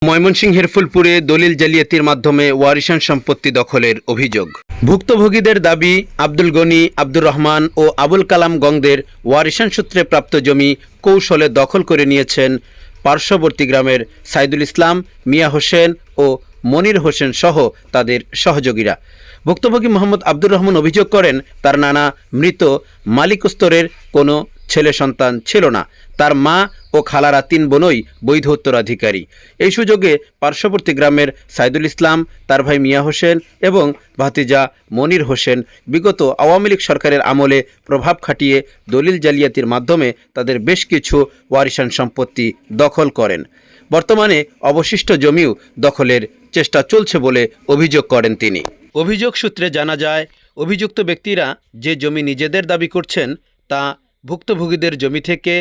ময়মনসিংহের ফুলপুরে দলিল জালিয়াতির মাধ্যমে ওয়ারিশান সম্পত্তি দখলের অভিযোগ। ভুক্তভোগীদের দাবি, আব্দুল গনি, আব্দুর রহমান ও আবুল কালাম গংদের ওয়ারিশান সূত্রে প্রাপ্ত জমি কৌশলে দখল করে নিয়েছেন পার্শ্ববর্তী গ্রামের সাইদুল ইসলাম, মিয়া হোসেন ও মনির হোসেন সহ তাদের সহযোগীরা। ভুক্তভোগী মোহাম্মদ আব্দুর রহমান অভিযোগ করেন, তার নানা মৃত মালিক স্তরের কোনো ছেলে সন্তান ছিল না। তার মা ও খালারা 3 বোনই বৈধ উত্তরাধিকারী। এই সুযোগে পার্শ্ববর্তী গ্রামের সাইদুল ইসলাম, তার ভাই মিয়া হোসেন এবং ভাতিজা মনির হোসেন বিগত আওয়ামী লীগ সরকারের আমলে প্রভাব খাটিয়ে দলিল জালিয়াতির মাধ্যমে তাদের বেশ কিছু ওয়ারিশান সম্পত্তি দখল করেন। বর্তমানে অবশিষ্ট জমিও দখলের চেষ্টা চলছে বলে অভিযোগ করেন তিনি। অভিযোগ সূত্রে জানা যায়, অভিযুক্ত ব্যক্তিরা যে জমি নিজেদের দাবি করছেন তা ভুক্তভোগীদের জমি থেকে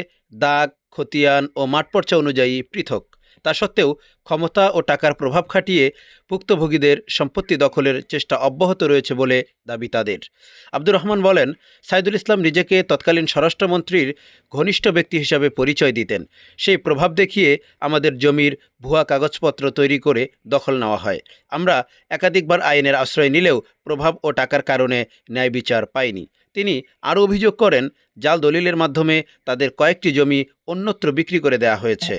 দাগ, খতিয়ান ও মাঠপর্চা অনুযায়ী পৃথক। তা সত্ত্বেও ক্ষমতা ও টাকার প্রভাব খাটিয়ে ভুক্তভোগীদের সম্পত্তি দখলের চেষ্টা অব্যাহত রয়েছে বলে দাবি তাদের। আব্দুর রহমান বলেন, সাইদুল ইসলাম নিজেকে তৎকালীন স্বরাষ্ট্রমন্ত্রীর ঘনিষ্ঠ ব্যক্তি হিসাবে পরিচয় দিতেন। সেই প্রভাব দেখিয়ে আমাদের জমির ভুয়া কাগজপত্র তৈরি করে দখল নেওয়া হয়। আমরা একাধিকবার আইনের আশ্রয় নিলেও প্রভাব ও টাকার কারণে ন্যায় বিচার পাইনি। তিনি আরও অভিযোগ করেন, জাল দলিলের মাধ্যমে তাদের কয়েকটি জমি অন্যত্র বিক্রি করে দেওয়া হয়েছে।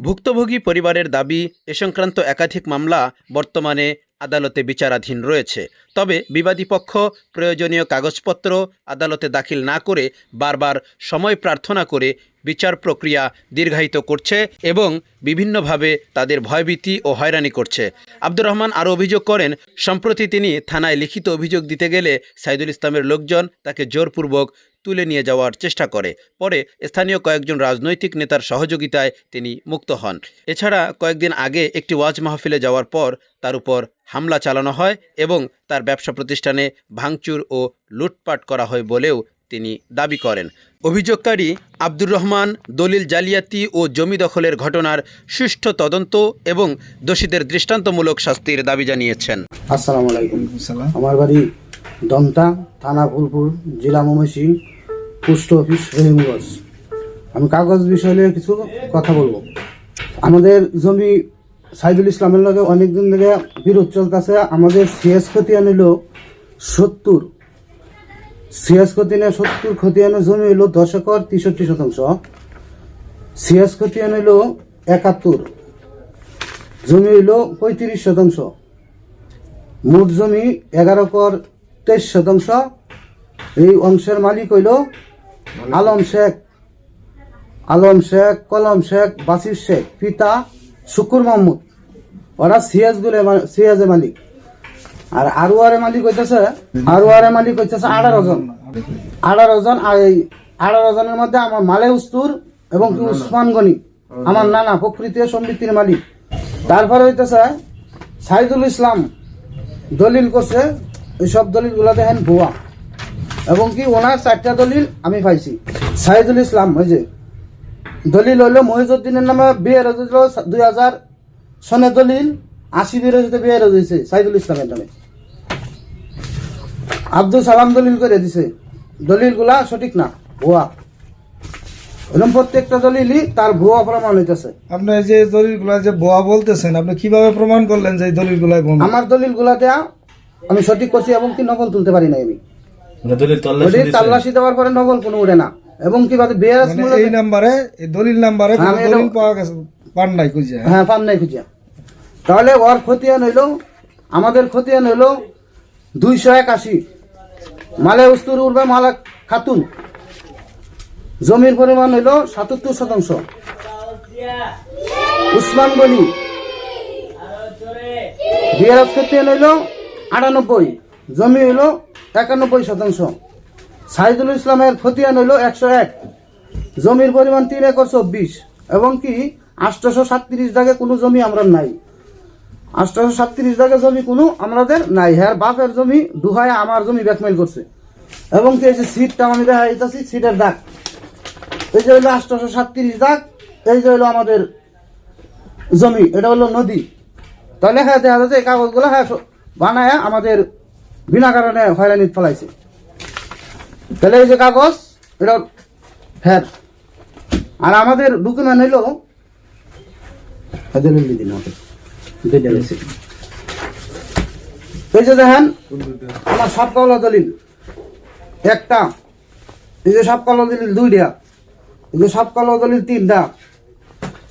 ভুক্তভোগী পরিবারের দাবি, এ সংক্রান্ত একাধিক মামলা বর্তমানে আদালতে বিচারাধীন রয়েছে। তবে বিবাদী পক্ষ প্রয়োজনীয় কাগজপত্র আদালতে দাখিল না করে বারবার সময় প্রার্থনা করে বিচার প্রক্রিয়া দীর্ঘায়িত করছে এবং বিভিন্নভাবে তাদের ভয়ভীতি ও হয়রানি করছে। আব্দুর রহমান আরও অভিযোগ করেন, সম্প্রতি তিনি থানায় লিখিত অভিযোগ দিতে গেলে সাইদুল ইসলামের লোকজন তাকে জোরপূর্বক তুলে নিয়ে যাওয়ার চেষ্টা করে। পরে স্থানীয় কয়েকজন রাজনৈতিক নেতার সহযোগিতায় তিনি মুক্ত হন। এছাড়া কয়েকদিন আগে একটি ওয়াজ মাহফিলে যাওয়ার পর তার উপর হামলা চালানো হয় এবং তার ব্যবসা প্রতিষ্ঠানে ভাঙচুর ও লুটপাট করা হয় বলেও তিনি দাবি করেন। অভিযোগকারী আব্দুর রহমান দলিল জালিয়াতি ও জমি দখলের ঘটনার সুষ্ঠু তদন্ত এবং দোষীদের দৃষ্টান্তমূলক শাস্তির দাবি জানিয়েছেন। আসসালামু আলাইকুম। আমার বাড়ি দমতা, থানা ফুলপুর, জেলা ময়মনসিংহ, পোস্ট অফিস রহিমগঞ্জ। আমি কাগজ বিষয় নিয়ে কিছু কথা বলবো। আমাদের জমি সাইদুল ইসলামের লগে অনেকদিন ধরে বিরোধ চলতেছে। আমাদের সিএস খতিয়ান হইল 70, সিএস খতিয়ানে 70 খতিয়ানের জমি হইল 10 একর 63%, সিএস খতিয়ান হইল 71, জমি হইল 35%, মোট জমি 11 একর 23%। এই অংশের মালিক হইল আলম শেখ, কলম শেখ, বাসির শেখ, পিতা শুকুর মাহমুদ। ওরা সিএজে মালিক। আর আরওয়ারে মালিক হইতেছে 18 জন। 18 জনের মধ্যে আমার মালে উস্তুর এবং উসমান গনি, আমার নানা প্রকৃতি সমৃদ্ধির মালিক। তারপরে হইতেছে সাইদুল ইসলাম দলিল করছে। এই সব দলিলগুলো দেখেন ভুয়া, এবং কি ওনার 4টা দলিল আমি পাইছি। সাইদুল ইসলাম ওই যে দলিল হইল মহিজুদ্দিনের নামে বিয়ে হয়েছিল 2000 সনে দলিল, 80 বিরোধীতে বিয়ে হয়েছে সাইদুল ইসলামের নামে। আব্দুল সালাম দলিল করে দিছে। দলিলগুলা সঠিক না, ভুয়া। এরকম প্রত্যেকটা দলিলই তার ভুয়া প্রমাণ হইতেছে। আপনি যে দলিলগুলা যে ভুয়া বলতেছেন, আপনি কিভাবে প্রমাণ করলেন যে এই দলিলগুলা ভুয়া? আমার দলিলগুলা দেয়া আমি সঠিক করছি এবং কি নকল তুলতে পারি না। আমি তাল্লাশি দেওয়ার পরে নকল কোনো উড়ে না। এবং কি এই নাম্বারে, এই দলিল নাম্বারে দলিল পাওয়া গেছে, পান নাই খুঁজে? হ্যাঁ, পান নাই খুঁজে। তাহলে ওর খতিয়ান হইল, আমাদের খতিয়ান হইল 281। মালে উস্তুর উর্বে মালা খাতুন, জমির পরিমাণ হইল 77%। উসমান গনি বিয়ারাজ খতিয়ান হইল 98, জমি হইল 91%। সাইদুল ইসলামের খতিয়ান হইল 101, জমির পরিমাণ 3 একর 24, এবং কি 837 দাগে কোনো জমি আমরা নাই। 837 দাগে জমি কোনো আমাদের নাই। হ্যাঁ, বাপের জমি দুহায় আমার জমি ব্যাকমেল করছে। এবং কি এই যে সিটটা আমি দেখা যাইতেছি, সিটের দাগ, এই যে হইলো 837 দাগ, এই যে হইলো আমাদের জমি, এটা হলো নদী। তাহলে হ্যাঁ দেখা যাচ্ছে এই কাগজগুলো হ্যাঁ বানায় আমাদের বিনা কারণে হয়রানি ফেলাইছে। তাহলে এই যে কাগজ, এটা হ্যাঁ। আর আমাদের ডকুমেন্ট হইল দলিল দিন ওকে দুইটা রেসিট। এই যে দেখেন আমার সব কালো দলিল একটা, এই যে সব কালো দলিল দুইটা, এই যে সব কালো দলিল তিনটা,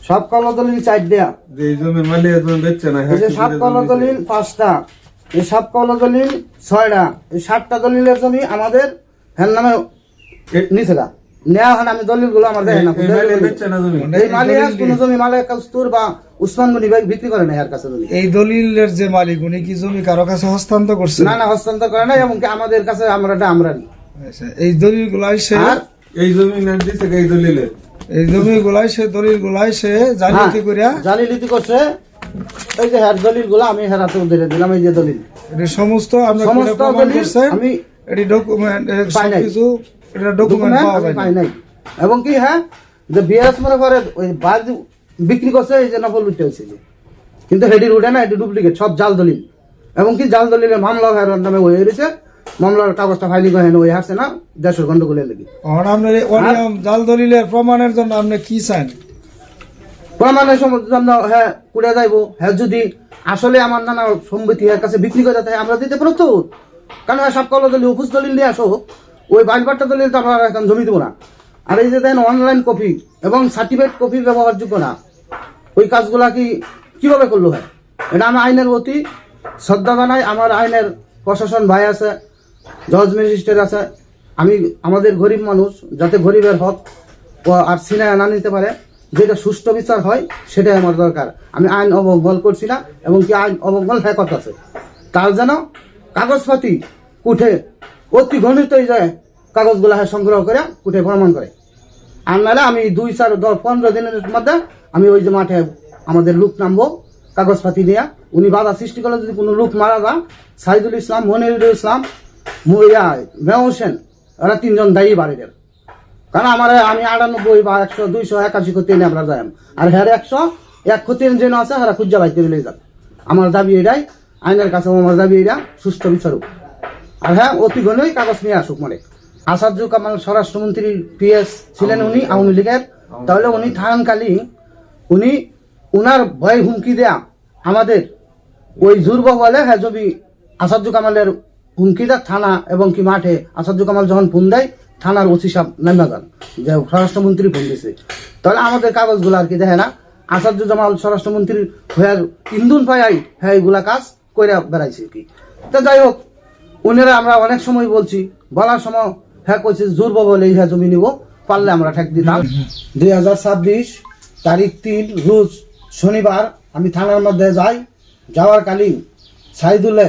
সব কালো দলিল চারটা, এই জমি মালিক একজন বেচছে না, এই যে সব কালো দলিল পাঁচটা, এই সব কালো দলিল ছয়টা, এই 7টা দলিলের জমি আমাদের হ্যার নামে নিচে না নেওয়া হয় না। আমি দলিলগুলো আমার দেখেন না, বেচছে না জমি। এই মালিক কোন জমি মালিক কস্তুর বা উসমান গনি ভাই বিক্রি করে না এর কাছে জমি। এই দলিলের যে মালিক উনি কি জমি কারো কাছে হস্তান্তর করছে? না না হস্তান্তর করে না, এমনকি আমাদের কাছে আমরা নি। আচ্ছা, এই দলিলগুলাই সে আর এই জমি না দিছে এই দলিলে, এই জমিগুলাই সে দলিলগুলাই সে জালিয়াতি করিয়া জালিয়াতি করছে। এই যে হ্যার দলিলগুলো আমি হেরাতে উদ্দেশ্যে দিলাম, এই যে দলিল এটা সমস্ত আমরা সমস্ত প্রমাণ দলিল করছেন। আমি এটি ডকুমেন্ট পাই নাই। সবকিছু এটা ডকুমেন্ট পাওয়া যায় পাই নাই। এবং কি হ্যাঁ যে বিএস মনে করে ওই বাজ বিক্রি করছে, এই যে নকল উঠতে হয়েছে যে, কিন্তু হেডির উঠে না, এটি ডুপ্লিকেট সব জাল দলিল। এবং কি জাল দলিলের মামলা হের নামে হয়ে রয়েছে, মামলার কাগজটা ফাইলিং হয়ে ওই হাসছে না 150 গন্ডগোলের লেগে। আপনার এই অনিয়ম জাল দলিলের প্রমাণের জন্য আপনি কি চান? প্রমাণের জন্য হ্যাঁ কুড়ে যাইবো, হ্যাঁ যদি আসলে আমার নানা সম্পত্তি এর কাছে বিক্রি করে থাকে আমরা দিতে প্রস্তুত। কারণ সব কল দলিল অফিস দলিল নিয়ে আসো, ওই বাইলপাট্টা দলিল তো আমরা এখন জমি দেবো না। আর এই যে দেন অনলাইন কপি এবং সার্টিফিকেট কপি ব্যবহারযোগ্য না, ওই কাজগুলা কিভাবে করলো হয়? এটা আমি আইনের প্রতি শ্রদ্ধা জানাই। আমার আইনের প্রশাসন ভাই আছে, জজ ম্যাজিস্ট্রেট আছে। আমি আমাদের গরিব মানুষ যাতে গরিবের হক আর সিনায় না নিতে পারে, যেটা সুষ্ঠু বিচার হয় সেটাই আমার দরকার। আমি আইন অবজ্ঞা করছি না, এবং কি আইন অবজ্ঞা হ্যাঁ করতেছে তার যেন কাগজপাতি কুঠে অতি ঘনিতই যায় কাগজগুলো হ্যাঁ সংগ্রহ করে কুঠে প্রমাণ করে। আর নাহলে আমি 2, 4, 10, 15 দিনের মধ্যে আমি ওই যে মাঠে আমাদের লোক নামবো কাগজপাতি নিয়ে। উনি বাধা সৃষ্টি করলে যদি কোনো লোক মারা যায়, সাইদুল ইসলাম, মনিরুল ইসলাম, মেয় হোসেন, ওরা 3 জন দায়ী বাড়ির। কারণ আমার আমি 98 বা 100, 281 ক্ষতি এনে আমরা যাই, আর হ্যাঁ 101 ক্ষতি যেন আছে হারা খুঁজা বাইতে মিলে যাক। আমার দাবি এটাই, আইনের কাছে আমার দাবি এটা সুষ্ঠু বিচারক। আর হ্যাঁ অতি ঘনই কাগজ নিয়ে আসুক। মানে আসাদুল কামাল স্বরাষ্ট্রমন্ত্রী PS ছিলেন উনি আওয়ামী লীগের, তাহলে উনি থাকাকালীন উনি উনার ভয় হুমকি দেয়া আমাদের ওই জুরব বলে হ্যাঁ যদি আসাদুল কামালের হুমকি দেয় থানা এবং কি মাঠে আসাদুল কামাল যখন ফোন দেয় থানার ওসি সাহেব নামা যান যে স্বরাষ্ট্রমন্ত্রী ফোন দিয়েছে, তাহলে আমাদের কাগজগুলো আর কি দেখে না। আসাদুল জামাল স্বরাষ্ট্রমন্ত্রীর হয়ে ইন্ধন পাই হ্যাঁ এইগুলা কাজ করে বেড়াইছে কি। তো যাই হোক, উনারা আমরা অনেক সময় বলছি, বলার সময় হ্যাঁ কইছে জোর বলে হ্যাঁ জমি নিব, পারলে আমরা ঠেক দিতাম। 2026 তারিখ 3 রোজ শনিবার আমি থানার মধ্যে যাই। যাওয়ার কালীন সাইদুলে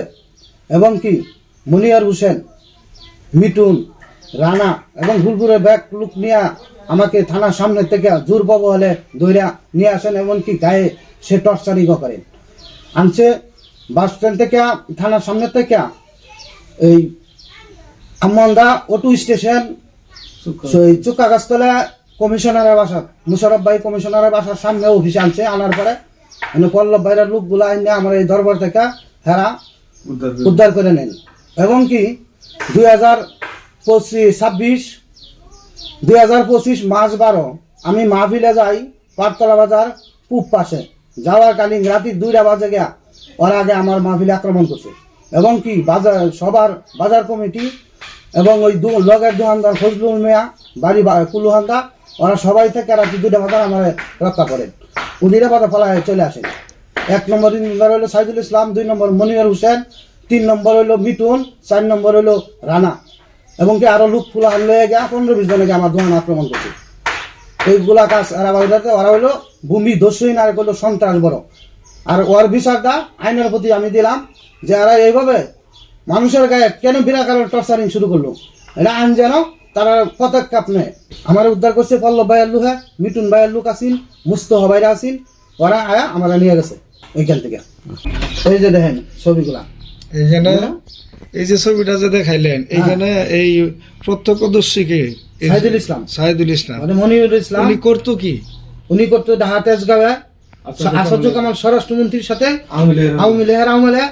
এবং কি মনিয়ার হোসেন, মিটুন, রানা এবং গুলপুরের ব্যাগ লুক নিয়ে আমাকে থানার সামনে থেকে জোর হলে দৌড়া নিয়ে আসেন, এমনকি গায়ে সে টর্চারিং করেন। আনছে বাস স্ট্যান্ড থেকে, থানার সামনে থেকে এই আমন্দা অটো স্টেশন, চুক্কা গাছতলা কমিশনারের বাসা, মুশারফ ভাই কমিশনারের বাসার সামনে অফিসে আনছে। আনার পরে পল্লব ভাইয়ের লোকগুলো আইনে আমার এই দরবার থেকে হেরা উদ্ধার করে নেন। এবং কি 2025 মার্চ 12 আমি মাহফিলে যাই পাটতলা বাজার পূব পাশে। যাওয়ার কালীন রাতে 2টা বাজে গিয়া ওরা আগে আমার মাহফিলে আক্রমণ করছে। এবং কি বাজার সবার বাজার কমিটি এবং ওই লগের দোকানদার ফজলুল মিয়া বাড়ি কুলুহান্দা, ওরা সবাই থেকে রাতে 2টা বাজার আমার রক্ষা করেন। উনিরা বাধা ফলায় চলে আসেন। 1 নম্বর হইল সাইদুল ইসলাম, 2 নম্বর মনির হোসেন, 3 নম্বর হইল মিটুন, 4 নম্বর হইল রানা। এবং কি আরো লোক ফুলা লয়ে গিয়া 15-20 জনকে আমার দোকান আক্রমণ করছে। এইগুলা কাজ ওরা হইলো ভূমি দস্যুহীন আর করলো সন্ত্রাস বড়। আর ওর বিচারটা আইনের প্রতি আমি দিলাম যে এরা এইভাবে মানুষের গায়ে কেন বিরাকারের টর্চারিং শুরু করলো, এটা আইন যেন তারা পদক্ষেপ নেয়। আমার উদ্ধার করছে পল্লব ভাইয়ের লোক, মিটুন ভাইয়ের লোক আসিন, মুস্তফা ভাইরা আসিন, ওরা আয়া আমরা নিয়ে গেছে এইখান থেকে। এই যে দেখেন ছবিগুলা, এইখানে এই যে ছবিটা যে দেখাইলেন, এইখানে এই প্রত্যক্ষদর্শীকে সাইদুল ইসলাম মানে মনিরুল ইসলাম, উনি করতো কি? উনি করতো তেজগাঁওয়ে আসাদুল কামাল স্বরাষ্ট্রমন্ত্রীর সাথে আওয়ামী লীগের আমলে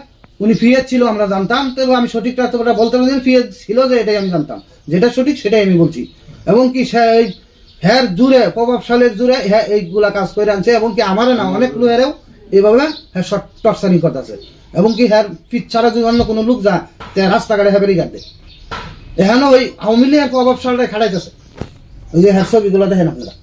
উনি ফিয়েজ ছিল আমরা জানতাম। তবে আমি সঠিকটা বলতে পারি ফিয়েজ ছিল যে এটাই আমি জানতাম, যেটা সঠিক সেটাই আমি বলছি। এবং কি সেই হ্যার জুড়ে প্রভাবশালীর জুড়ে হ্যাঁ এইগুলা কাজ করে আনছে এবং কি আমারও না অনেক লোকেরও এইভাবে হ্যাঁ টর্চারিং করতেছে এবং কি হ্যার পিঠ ছাড়া যদি অন্য কোনো লোক যায় তে রাস্তাঘাটে হ্যাঁ বেরিয়ে কাটবে এখানে ওই আওয়ামী লীগের প্রভাবশালীরা খাটাইতেছে ওই যে হ্যাঁ ছবিগুলো দেখেন আপনারা।